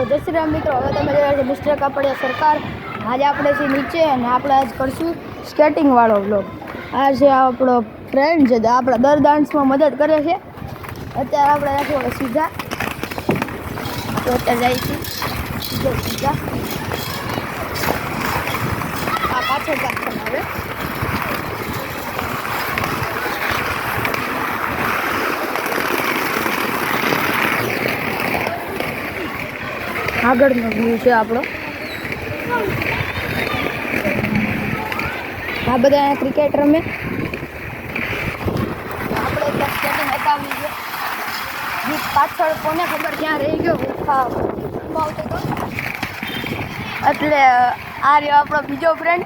જય શ્રી રામ મિત્રો, હવે તમે જોયા છો મિસ્ટર કાપડિયા સરકાર. આજે આપણે છે નીચે અને આપણે આજ કરશું સ્કેટિંગ વાળો બ્લોગ. આ છે આપણો ફ્રેન્ડ છે, આપણા દર ડાન્સમાં મદદ કરે છે. અત્યારે આપણે રાખો સીધા તો અત્યારે જાય છે સીધા આ પાછળ આવે. આગળનો વ્યૂ છે આપણો. આ બધા ક્રિકેટ રમે. આપણે સ્કેટિંગ હટાવી છે. પાછળ કોને ખબર ક્યાં રહી ગયો એટલે આ રહ્યો આપણો બીજો ફ્રેન્ડ.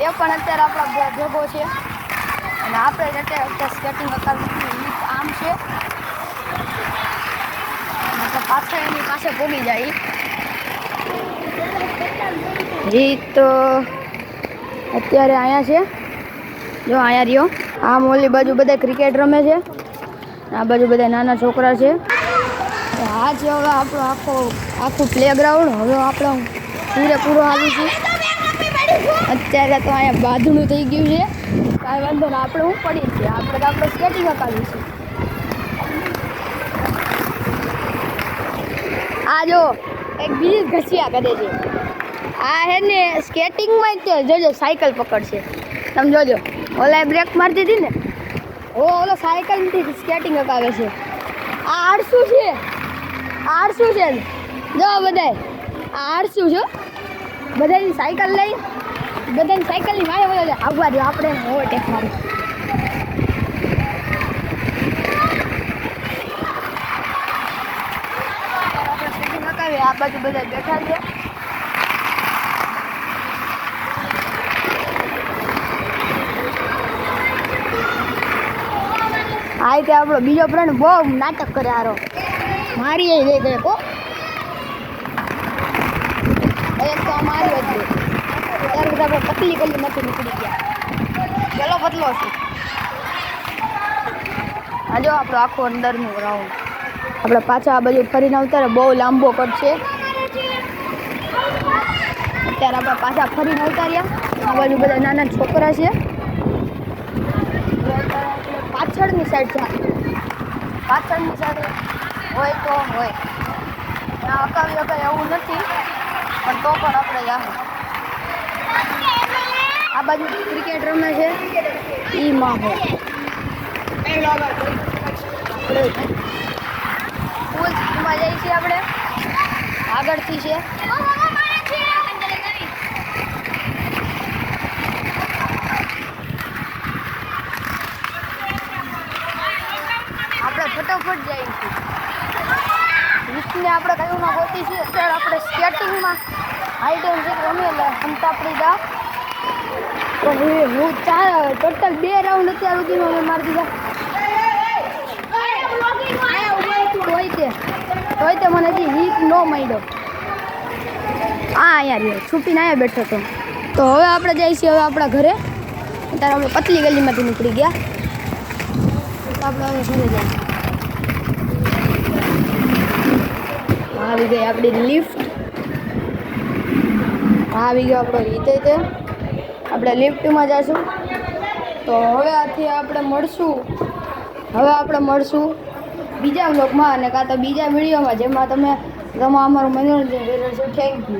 એ પણ અત્યારે આપણા ભેગો છે અને આપણે અત્યારે સ્કેટિંગ હટાવી આમ છે. પાછળ એની પાસે પોગી જાય રીત તો અત્યારે અહીંયા છે. જો અહીંયા રહ્યો. આમ ઓલી બાજુ બધા ક્રિકેટ રમે છે, આ બાજુ બધા નાના છોકરા છે. આ છે હવે આપણો આખું પ્લેગ્રાઉન્ડ. હવે આપણે પૂરેપૂરો આવીશું. અત્યારે તો અહીંયા બાંધણું થઈ ગયું છે, કાંઈ વાંધો ને આપણે હું પડી છે. આપણે તો આપણે સ્કેટિંગ હકાવીશું. આ જો એક બીજી ઘસિયા કરે છે. આ હે ને સ્કેટિંગમાં જ જોજો સાયકલ પકડશે. તમે જોજો, ઓલા બ્રેક મારતી હતી ને, ઓલો સાયકલથી સ્કેટિંગ હકાવે છે. આ આળસું છે, આળસું છે. જો બધાય આ આળસું છે. બધાની સાયકલ લઈ બધાની સાયકલની વાય વળે આવવા દો, આપણે ઓવરટેક મારી. આ બાજુ બધા બેઠા છે. આ રીતે આપણો બીજો ફ્રેન્ડ બહુ નાટક કરે. હારો મારી એ લઈ ગયો. એક તો મારી હતી ત્યારે બધા આપણે પતલી ગલીમાંથી નીકળી ગયા. પેલો પતલો છે. આ જો આપણો આખો અંદરનું ગ્રાઉન્ડ. આપણે પાછા આ બાજુ ફરીને આવતા બહુ લાંબો કરશે. અત્યારે આપણે પાછા ફરીને ઉતાર્યા. આ બાજુ બધા નાના છોકરા છે. પાછળની સાઈડ છે, પાછળની સાઈડ હોય તો હોય. ત્યાં અકાવી અકાય એવું નથી, પણ તો પણ આપણે જાઉં. આ બાજુ ક્રિકેટ રમે છે એ માહોલ. સ્કૂલમાં જઈએ છીએ આપણે, આગળથી છે. આપણે ફટાફટ જઈએ છીએ. રીતને આપણે કયું ના ગોતી છીએ. અત્યારે આપણે સ્કેટિંગમાં હાઈડ એન્ડ સીક રમીએ એટલે હંતાપડી દા. તો હું ટોટલ 2 રાઉન્ડ અત્યાર સુધીમાં મેં મારી દીધા. તોય તે મને હજી હિટ ન મળ્યો. અહીંયા રહ્યો, છૂટીને અહીંયા બેઠો હતો. તો હવે આપણે જઈએ છીએ હવે આપણા ઘરે. અત્યારે આપણે પતલી ગલીમાંથી નીકળી ગયા. આપણે હવે ઘરે જઈએ. આવી ગઈ આપણી લિફ્ટ. આવી ગયો આપણો રીતે તે. આપણે લિફ્ટમાં જઈશું. તો હવે આથી આપણે મળશું બીજા વ્લોગમાં અને કાં તો બીજા વિડીયોમાં, જેમાં તમે અમારું મનોરંજન કર્યું છે. Thank you.